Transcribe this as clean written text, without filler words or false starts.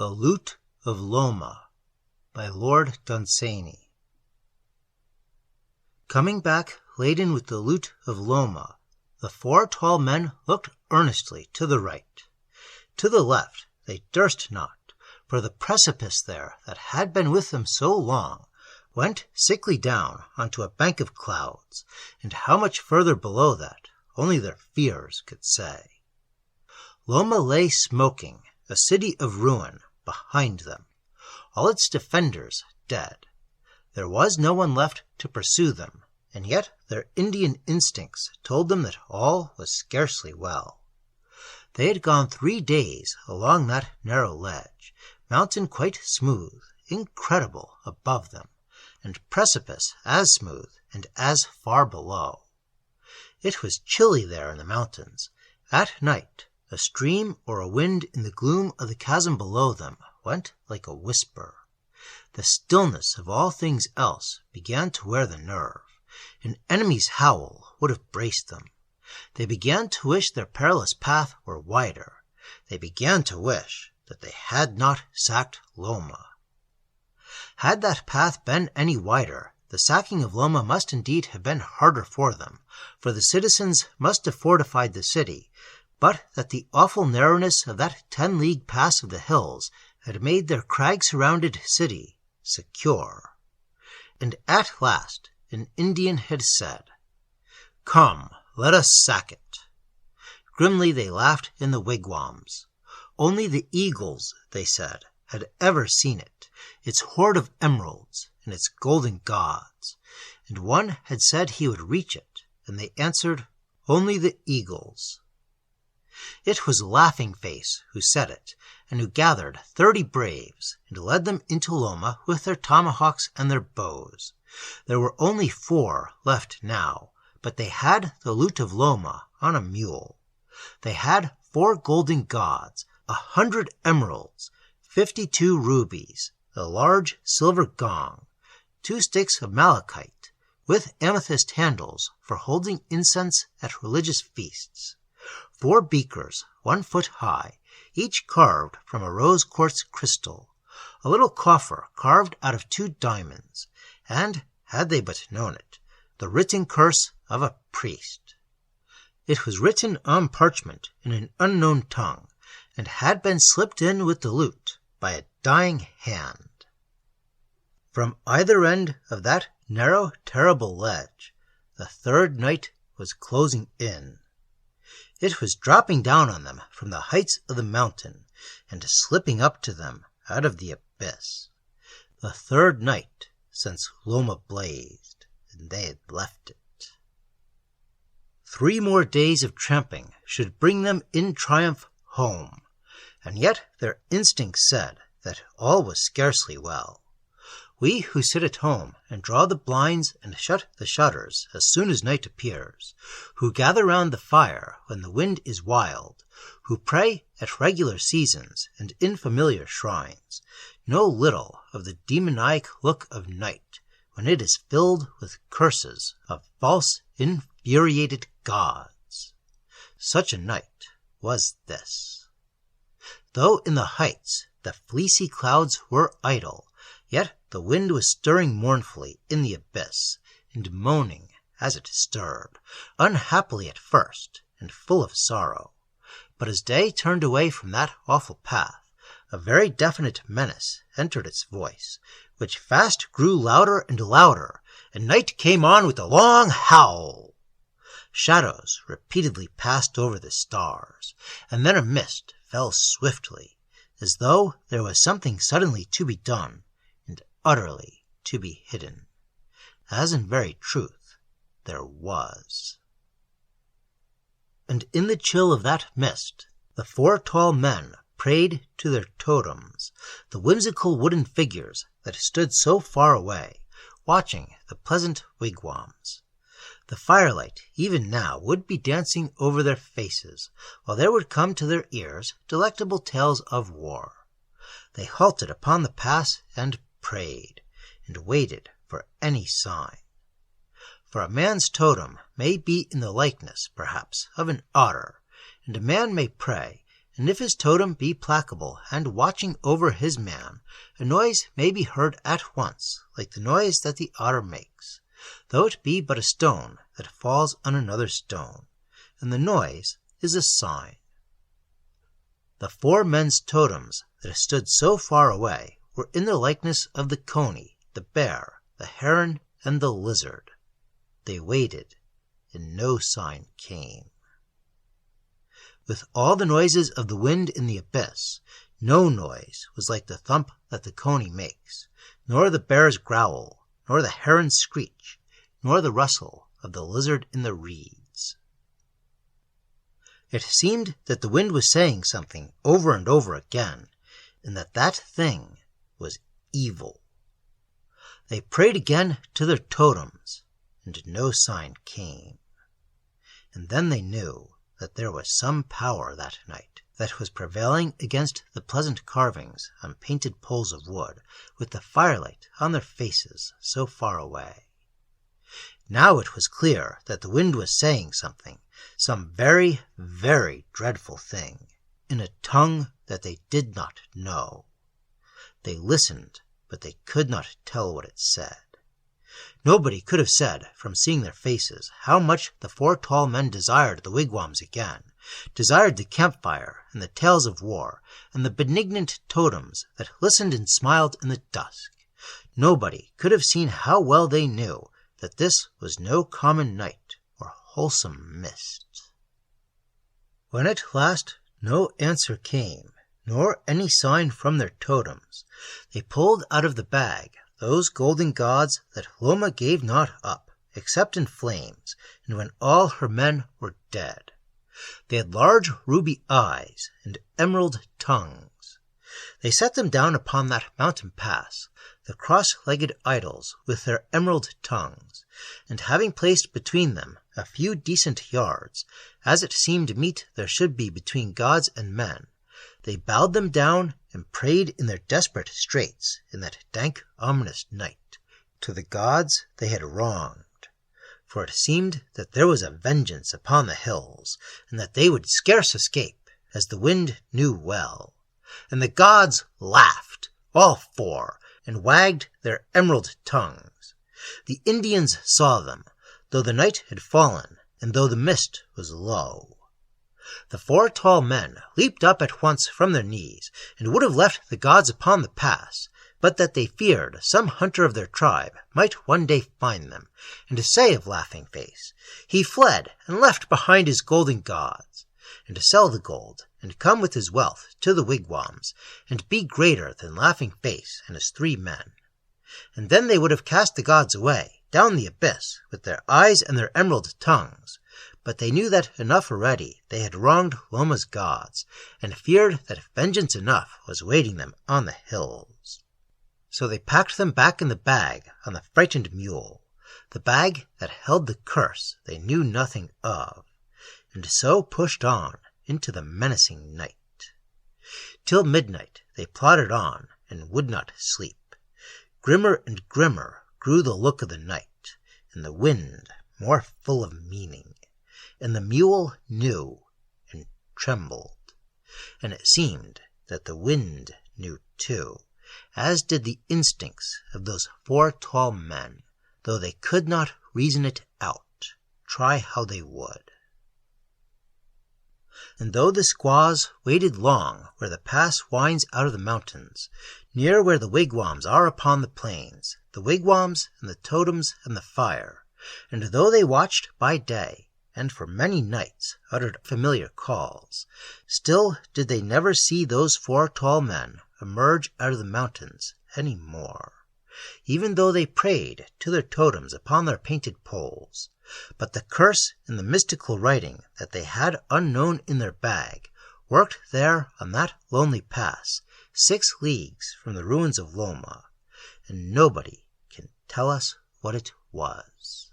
The Loot of Loma by Lord Dunsany. Coming back laden with the loot of Loma, the four tall men looked earnestly to the right. To the left they durst not, for the precipice there that had been with them so long went sickly down onto a bank of clouds, and how much further below that only their fears could say. Loma lay smoking, a city of ruin, behind them, all its defenders dead. There was no one left to pursue them, and yet their Indian instincts told them that all was scarcely well. They had gone 3 days along that narrow ledge, mountain quite smooth, incredible above them, and precipice as smooth and as far below. It was chilly there in the mountains. At night, a stream or a wind in the gloom of the chasm below them went like a whisper. The stillness of all things else began to wear the nerve. An enemy's howl would have braced them. They began to wish their perilous path were wider. They began to wish that they had not sacked Loma. Had that path been any wider, the sacking of Loma must indeed have been harder for them, for the citizens must have fortified the city, but that the awful narrowness of that 10-league pass of the hills had made their crag-surrounded city secure. And at last an Indian had said, "Come, let us sack it." Grimly they laughed in the wigwams. Only the eagles, they said, had ever seen it, its hoard of emeralds and its golden gods. And one had said he would reach it, and they answered, "Only the eagles." It was Laughing Face who said it, and who gathered 30 braves, and led them into Loma with their tomahawks and their bows. There were only 4 left now, but they had the loot of Loma on a mule. They had 4 golden gods, 100 emeralds, 52 rubies, a large silver gong, 2 sticks of malachite, with amethyst handles for holding incense at religious feasts, 4 beakers 1 foot high, each carved from a rose quartz crystal, a little coffer carved out of 2 diamonds, and, had they but known it, the written curse of a priest. It was written on parchment in an unknown tongue, and had been slipped in with the loot by a dying hand. From either end of that narrow, terrible ledge, the 3rd night was closing in. It was dropping down on them from the heights of the mountain, and slipping up to them out of the abyss. The 3rd night since Loma blazed, and they had left it. 3 more days of tramping should bring them in triumph home, and yet their instincts said that all was scarcely well. We who sit at home and draw the blinds and shut the shutters as soon as night appears, who gather round the fire when the wind is wild, who pray at regular seasons and in familiar shrines, know little of the demoniac look of night when it is filled with curses of false, infuriated gods. Such a night was this. Though in the heights the fleecy clouds were idle, yet the wind was stirring mournfully in the abyss, and moaning as it stirred, unhappily at first, and full of sorrow. But as day turned away from that awful path, a very definite menace entered its voice, which fast grew louder and louder, and night came on with a long howl. Shadows repeatedly passed over the stars, and then a mist fell swiftly, as though there was something suddenly to be done, and utterly to be hidden, as in very truth there was. And in the chill of that mist, the 4 tall men prayed to their totems, the whimsical wooden figures that stood so far away, watching the pleasant wigwams. The firelight even now would be dancing over their faces, while there would come to their ears delectable tales of war. They halted upon the pass and prayed, and waited for any sign. For a man's totem may be in the likeness, perhaps, of an otter, and a man may pray, and if his totem be placable and watching over his man, a noise may be heard at once, like the noise that the otter makes, though it be but a stone that falls on another stone, and the noise is a sign. The 4 men's totems that stood so far away were in the likeness of the coney, the bear, the heron, and the lizard. They waited, and no sign came. With all the noises of the wind in the abyss, no noise was like the thump that the coney makes, nor the bear's growl, nor the heron's screech, nor the rustle of the lizard in the reeds. It seemed that the wind was saying something over and over again, and that thing was evil. They prayed again to their totems, and no sign came. And then they knew that there was some power that night that was prevailing against the pleasant carvings on painted poles of wood, with the firelight on their faces so far away. Now it was clear that the wind was saying something, some very, very dreadful thing, in a tongue that they did not know. They listened, but they could not tell what it said. Nobody could have said, from seeing their faces, how much the 4 tall men desired the wigwams again, desired the campfire and the tales of war, and the benignant totems that listened and smiled in the dusk. Nobody could have seen how well they knew that this was no common night or wholesome mist. When at last no answer came, nor any sign from their totems, they pulled out of the bag those golden gods that Loma gave not up, except in flames, and when all her men were dead. They had large ruby eyes and emerald tongues. They set them down upon that mountain pass, the cross-legged idols with their emerald tongues, and having placed between them a few decent yards, as it seemed meet there should be between gods and men, they bowed them down and prayed in their desperate straits in that dank, ominous night to the gods they had wronged, for it seemed that there was a vengeance upon the hills, and that they would scarce escape, as the wind knew well. And the gods laughed, all 4, and wagged their emerald tongues. The Indians saw them, though the night had fallen, and though the mist was low. The 4 tall men leaped up at once from their knees, and would have left the gods upon the pass, but that they feared some hunter of their tribe might one day find them, and to say of Laughing Face, he fled and left behind his golden gods, and to sell the gold, and come with his wealth to the wigwams, and be greater than Laughing Face and his 3 men. And then they would have cast the gods away, down the abyss, with their eyes and their emerald tongues, but they knew that enough already they had wronged Loma's gods, and feared that vengeance enough was waiting them on the hills. So they packed them back in the bag on the frightened mule, the bag that held the curse they knew nothing of, and so pushed on into the menacing night. Till midnight they plodded on and would not sleep. Grimmer and grimmer grew the look of the night, and the wind more full of meaning, and the mule knew and trembled, and it seemed that the wind knew too, as did the instincts of those 4 tall men, though they could not reason it out, try how they would. And though the squaws waited long where the pass winds out of the mountains, near where the wigwams are upon the plains, the wigwams and the totems and the fire, and though they watched by day, and for many nights uttered familiar calls, still did they never see those 4 tall men emerge out of the mountains any more, even though they prayed to their totems upon their painted poles. But the curse and the mystical writing that they had unknown in their bag worked there on that lonely pass 6 leagues from the ruins of Loma, and nobody can tell us what it was.